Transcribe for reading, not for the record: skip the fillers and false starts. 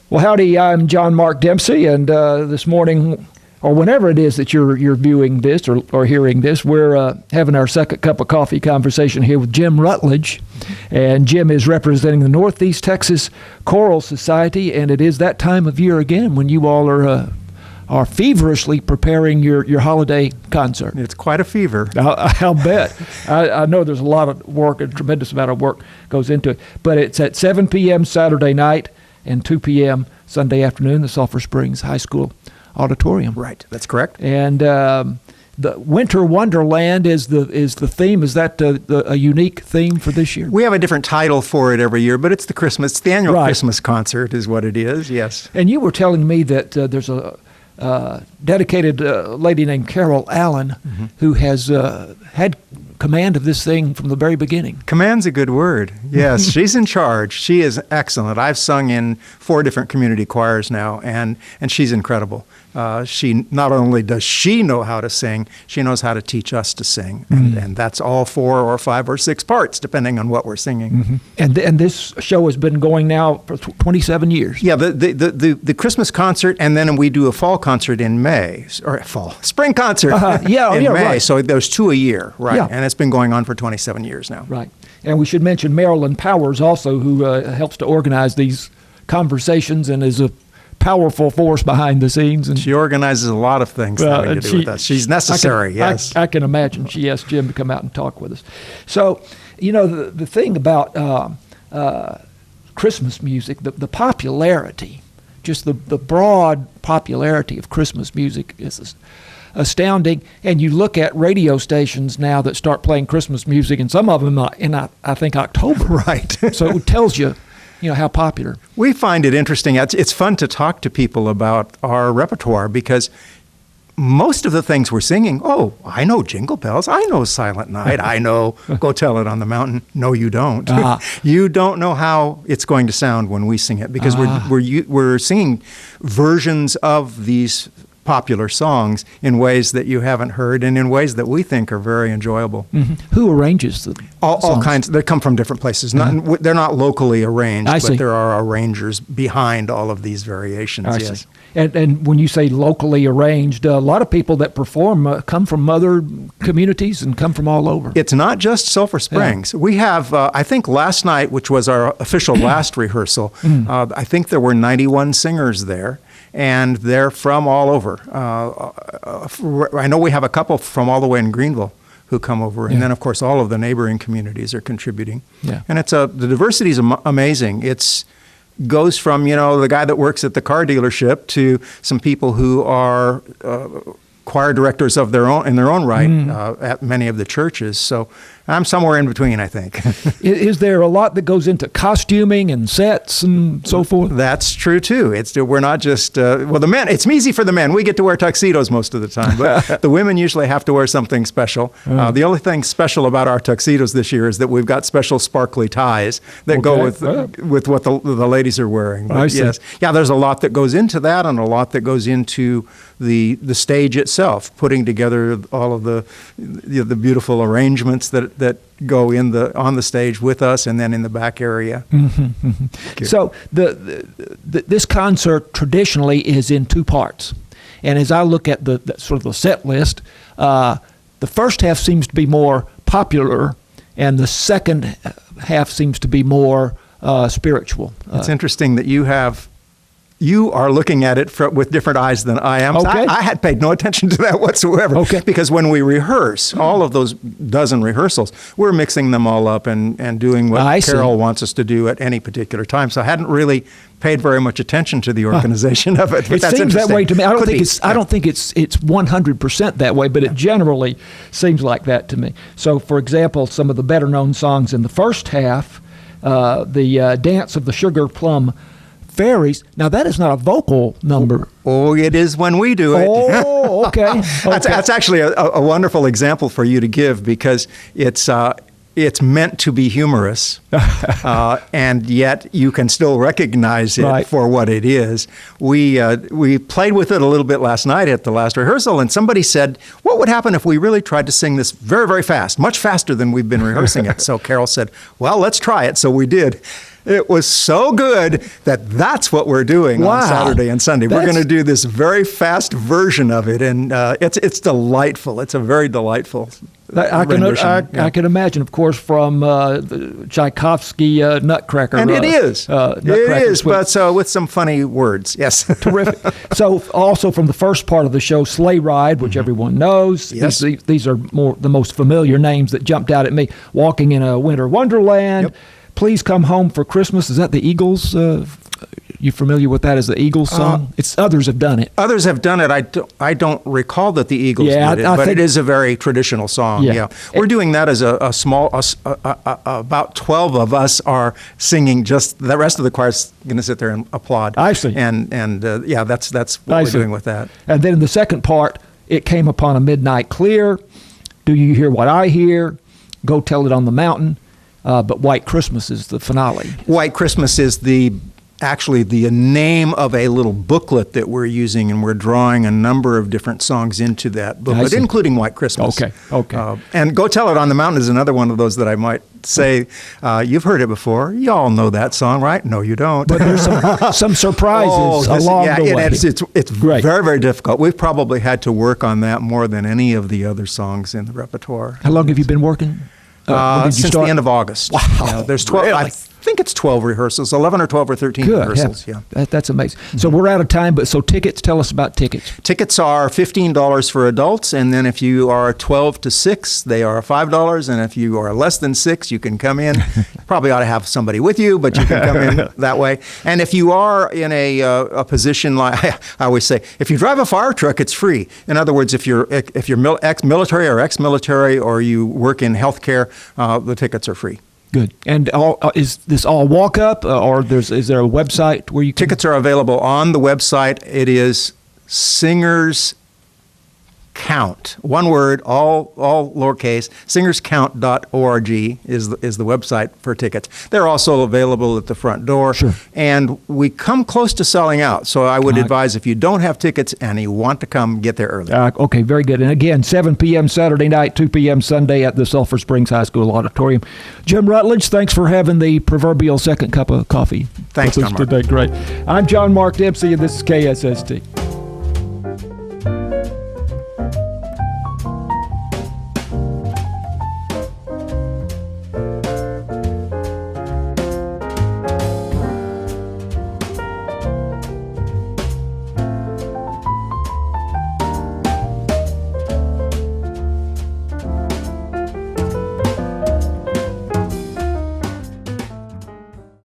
Well, howdy, I'm John Mark Dempsey, and this morning, or whenever it is that you're viewing this or hearing this, we're having our second cup of coffee conversation here with Jim Rutledge. And Jim is representing the Northeast Texas Choral Society, and it is that time of year again when you all are feverishly preparing your holiday concert. It's quite a fever. I'll bet. I know there's a lot of work, a tremendous amount of work goes into it. But it's at 7 p.m. Saturday night and 2 p.m. Sunday afternoon, the Sulphur Springs High School Auditorium. Right, that's correct. And the Winter Wonderland is the theme. Is that a unique theme for this year? We have a different title for it every year, but it's the annual Right. Christmas concert is what it is, yes. And you were telling me that there's a dedicated lady named Carol Allen who has had command of this thing from the very beginning. Command's a good word. Yes, she's in charge. She is excellent. I've sung in 4 different community choirs now, and she's incredible. She not only does she know how to sing, she knows how to teach us to sing, and that's all 4 or 5 or 6 parts, depending on what we're singing. And this show has been going now for 27 years. Yeah, the Christmas concert, and then we do a fall concert in May, or spring concert in May. Right. So there's 2 a year, right? Yeah. And it's been going on for 27 years now. Right. And we should mention Marilyn Powers also, who helps to organize these conversations and is a powerful force behind the scenes. And she organizes a lot of things having to do with us. She's necessary, yes. I can imagine she asked Jim to come out and talk with us. So, you know, the thing about Christmas music, the popularity, just the broad popularity of Christmas music is astounding. And you look at radio stations now that start playing Christmas music, and some of them in, I think, October. Right. So it tells you, how popular. We find it interesting. It's fun to talk to people about our repertoire because most of the things we're singing, I know Jingle Bells, I know Silent Night, I know Go Tell It on the Mountain. No, you don't. You don't know how it's going to sound when we sing it because we're singing versions of these popular songs in ways that you haven't heard and in ways that we think are very enjoyable. Who arranges the all kinds? They come from different places. They're not locally arranged, I see. But there are arrangers behind all of these variations. I Yes. see. And when you say locally arranged, a lot of people that perform come from other communities and come from all over. It's not just Sulphur Springs. We have, I think last night, which was our official last rehearsal, I think there were 91 singers there. And they're from all over. I know we have a couple from all the way in Greenville who come over, and then of course all of the neighboring communities are contributing. Yeah. And the diversity is amazing. It's goes from the guy that works at the car dealership to some people who are choir directors of in their own right at many of the churches. So I'm somewhere in between, I think. Is there a lot that goes into costuming and sets and so forth? That's true too. We're not just the men. It's easy for the men. We get to wear tuxedos most of the time, but the women usually have to wear something special. The only thing special about our tuxedos this year is that we've got special sparkly ties that go with what the ladies are wearing. But I see. Yes, there's a lot that goes into that, and a lot that goes into the stage itself, putting together all of the beautiful arrangements that go on the stage with us and then in the back area. So this concert traditionally is in 2 parts. And as I look at the sort of the set list, the first half seems to be more popular and the second half seems to be more spiritual. It's interesting that you are looking at it with different eyes than I am. Okay. I had paid no attention to that whatsoever. Okay. Because when we rehearse, all of those dozen rehearsals, we're mixing them all up and doing what Carol wants us to do at any particular time. So I hadn't really paid very much attention to the organization of it. But it seems that way to me. I don't think it's 100% that way, but it generally seems like that to me. So, for example, some of the better known songs in the first half, the Dance of the Sugar Plum Fairies. Now, that is not a vocal number. Oh, it is when we do it. Oh, okay. That's actually a wonderful example for you to give because it's meant to be humorous, and yet you can still recognize it for what it is. We played with it a little bit last night at the last rehearsal, and somebody said, what would happen if we really tried to sing this very, very fast, much faster than we've been rehearsing it? So Carol said, well, let's try it. So we did. It was so good that that's what we're doing Wow. on Saturday and Sunday. We're That's- going to do this very fast version of it, and it's delightful. It's a very delightful rendition. I can imagine, of course, from the Tchaikovsky Nutcracker. And it is. It Nutcracker is, Suite. but with some funny words. Yes. Terrific. So, also from the first part of the show, Sleigh Ride, which everyone knows. Yes. These are the most familiar names that jumped out at me. Walking in a Winter Wonderland. Yep. Please Come Home for Christmas. Is that the Eagles? You familiar with that as the Eagles song? Others have done it. Others have done it. I don't recall that the Eagles Yeah, did it, I but think- it is a very traditional song. Yeah. Yeah, we're doing that as a small. About 12 of us are singing. Just the rest of the choir's going to sit there and applaud. I see. And yeah, that's what I we're see. doing with that. And then in the second part, It Came Upon a Midnight Clear. Do You Hear What I Hear? Go Tell It on the Mountain. But White Christmas is the finale. White Christmas is actually the name of a little booklet that we're using, and we're drawing a number of different songs into that booklet, see. including White Christmas. Okay. And Go Tell It on the Mountain is another one of those that I might say, you've heard it before. You all know that song, right? No, you don't. But there's some surprises along the way. It's Great. very, very difficult. We've probably had to work on that more than any of the other songs in the repertoire. How long have you been working? When did you Since start? the end of August. Wow. Yeah, there's 12. I Really? think it's 12 rehearsals, 11 or 12 or 13 Good. rehearsals. Yeah. Yeah. That's amazing. So we're out of time, but so tickets, tell us about tickets. Tickets are $15 for adults, and then if you are 12 to 6, they are $5, and if you are less than 6, you can come in. Probably ought to have somebody with you, but you can come in that way. And if you are in a position like I always say, if you drive a fire truck, it's free. In other words, if you're ex-military or ex-military, or you work in healthcare, the tickets are free. Good. And is this all walk up, or is there a website where you can? Tickets are available on the website. It is Singers Count. One word, all lowercase. Singerscount.org is the website for tickets. They're also available at the front door. Sure. And we come close to selling out. So I would advise, if you don't have tickets and you want to come, get there early. Okay, very good. And again, 7 p.m. Saturday night, 2 p.m. Sunday at the Sulphur Springs High School Auditorium. Jim Rutledge, thanks for having the proverbial second cup of coffee. Thanks, with us John Mark. today. Great. I'm John Mark Dempsey, and this is KSST.